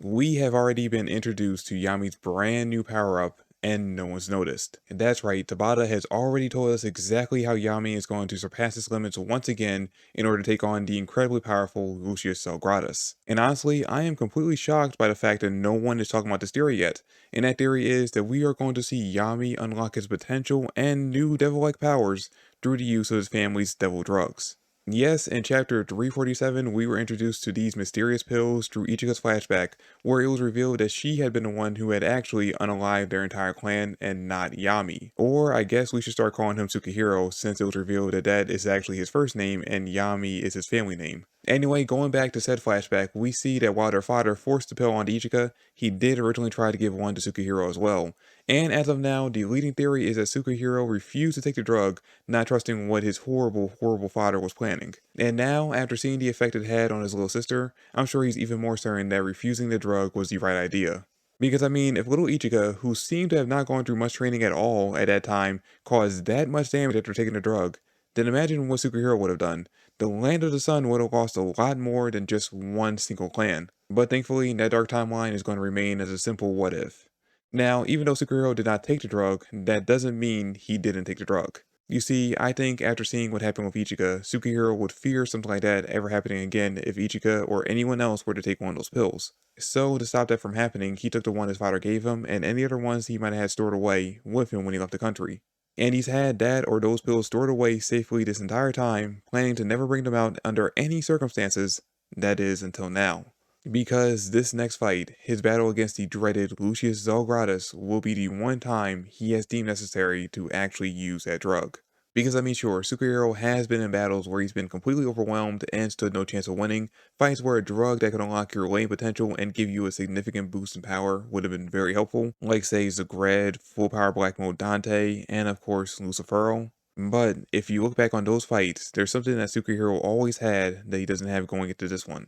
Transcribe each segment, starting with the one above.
We have already been introduced to Yami's brand new power-up, and no one's noticed. And that's right, Tabata has already told us exactly how Yami is going to surpass his limits once again in order to take on the incredibly powerful Lucius Gratis. And honestly, I am completely shocked by the fact that no one is talking about this theory yet. And that theory is that we are going to see Yami unlock his potential and new devil-like powers through the use of his family's devil drugs. Yes, in chapter 347, we were introduced to these mysterious pills through Ichigo's flashback, where it was revealed that she had been the one who had actually unalived their entire clan and not Yami. Or I guess we should start calling him Tsukihiro, since it was revealed that that is actually his first name and Yami is his family name. Anyway, going back to said flashback, we see that while their father forced the pill onto Ichigo, he did originally try to give one to Tsukihiro as well. And as of now, the leading theory is that Tsukihiro refused to take the drug, not trusting what his horrible father was planning. And now, after seeing the effect it had on his little sister, I'm sure he's even more certain that refusing the drug was the right idea. Because I mean, if little Ichigo, who seemed to have not gone through much training at all at that time, caused that much damage after taking the drug, then imagine what Tsukihiro would have done. The Land of the Sun would have lost a lot more than just one single clan. But thankfully, that dark timeline is going to remain as a simple what if. Now, even though Sukiro did not take the drug, that doesn't mean he didn't take the drug. You see, I think after seeing what happened with Ichigo, Sukihiro would fear something like that ever happening again if Ichigo or anyone else were to take one of those pills. So, to stop that from happening, he took the one his father gave him and any other ones he might have had stored away with him when he left the country. And he's had that or those pills stored away safely this entire time, planning to never bring them out under any circumstances, that is, until now. Because this next fight, his battle against the dreaded Lucius Gratis, will be the one time he has deemed necessary to actually use that drug. Because I mean sure, Sukihiro has been in battles where he's been completely overwhelmed and stood no chance of winning, fights where a drug that could unlock your lane potential and give you a significant boost in power would have been very helpful, like say Zagred, Full Power Black Mode Dante, and of course Lucifero. But if you look back on those fights, there's something that Sukihiro always had that he doesn't have going into this one.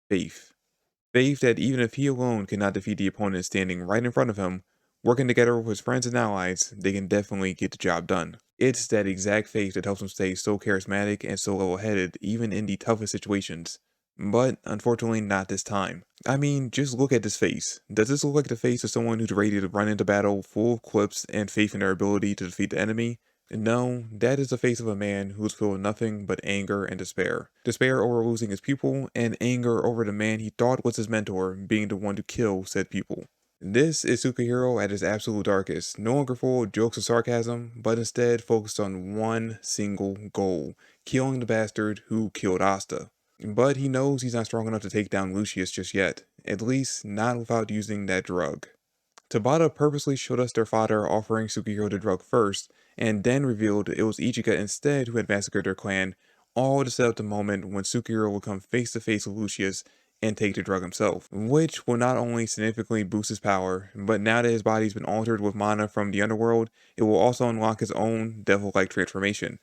Faith. Faith that even if he alone cannot defeat the opponent standing right in front of him, working together with his friends and allies, they can definitely get the job done. It's that exact faith that helps him stay so charismatic and so level-headed even in the toughest situations. But unfortunately not this time. I mean, just look at this face. Does this look like the face of someone who's ready to run into battle full of quips and faith in their ability to defeat the enemy? No, that is the face of a man who's filled with nothing but anger and despair. Despair over losing his pupil, and anger over the man he thought was his mentor being the one to kill said pupil. This is Sukihiro at his absolute darkest, no longer full of jokes or sarcasm, but instead focused on one single goal, killing the bastard who killed Asta. But he knows he's not strong enough to take down Lucius just yet, at least not without using that drug. Tabata purposely showed us their father offering Sukihiro the drug first, and then revealed it was Ichika instead who had massacred their clan, all to set up the moment when Sukihiro will come face to face with Lucius and take the drug himself, which will not only significantly boost his power, but now that his body's been altered with mana from the underworld, it will also unlock his own devil-like transformation,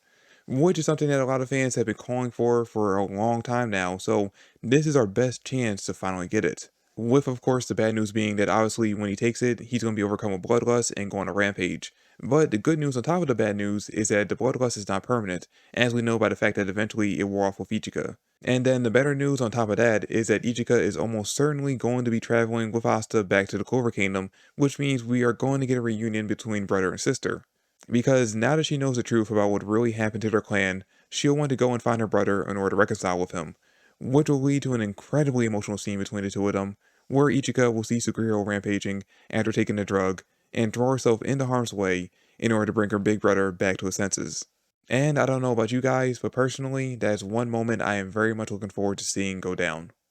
which is something that a lot of fans have been calling for a long time now, so this is our best chance to finally get it. With, of course, the bad news being that obviously when he takes it, he's going to be overcome with bloodlust and go on a rampage. But the good news on top of the bad news is that the bloodlust is not permanent, as we know by the fact that eventually it wore off with Ichika. And then the better news on top of that is that Ichika is almost certainly going to be traveling with Asta back to the Clover Kingdom, which means we are going to get a reunion between brother and sister. Because now that she knows the truth about what really happened to their clan, she'll want to go and find her brother in order to reconcile with him, which will lead to an incredibly emotional scene between the two of them, where Ichika will see Sukihiro rampaging after taking the drug and throw herself into harm's way in order to bring her big brother back to his senses. And I don't know about you guys, but personally, that is one moment I am very much looking forward to seeing go down.